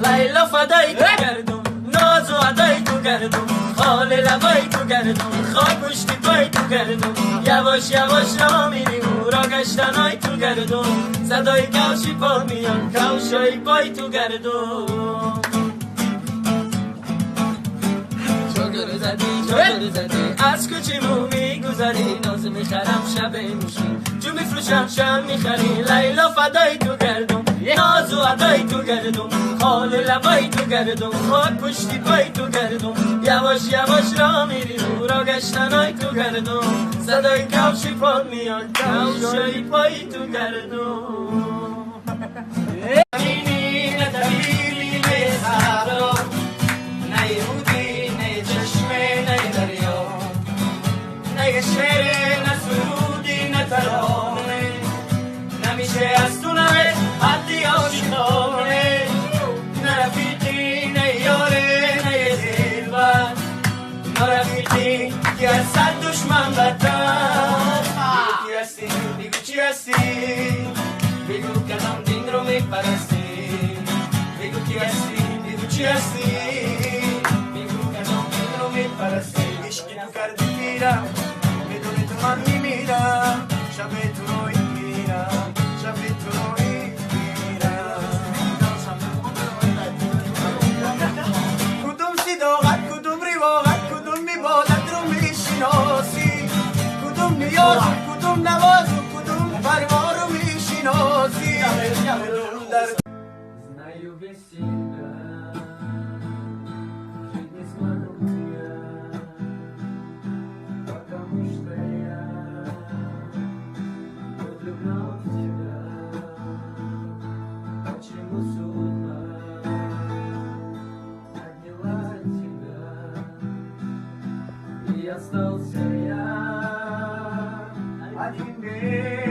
لیلا فدای تو گردم ناز و ادای تو گردم خال لبای تو گردم خاک پشتی پای تو گردم یواش یواش را میریم را گشتنای تو گردم صدای کاشی پا میان کاشای پای تو گردم چادر زدی از کوچیمو میگذری ناز میخرم شب میشی جو میفروشم شم میخری لیلا فدای تو گردم ناز و ادای تو گردم خال لبای تو گردم خاک پشتی پای تو گردم یواش یواش را میری را گشتنای تو گردم صدای کفشی پا میاد کفشای پای تو گردم نینی ندبیری نیزارو نیهودی نه چشمه نه دریا نه شعر نه سرودی نه ترانه نمیشه از تو نمه حدی آشنانه نه رفیقی نه یاره نه دلبر نه رفیقی که از صد دشمن بدتر بگو کی هستی بگو چی هستی بگو کدام دین رو میپرستی بگو کی هستی بگو چی هستی بگو کدام دین رو میپرستی عشقی تو کردی میرم بدون تو من میمیرم شب تو روی میرم شب تو روی میرم کدوم صداقت کدوم رواقت کدوم عبادت رو میشناسی کدوم نیاز کدوم نواز کدوم پروا رو میشناسی Знаю без тебя, жить не смогу я, потому что я влюблен в тебя. Почему судьба отняла тебя, и остался я один без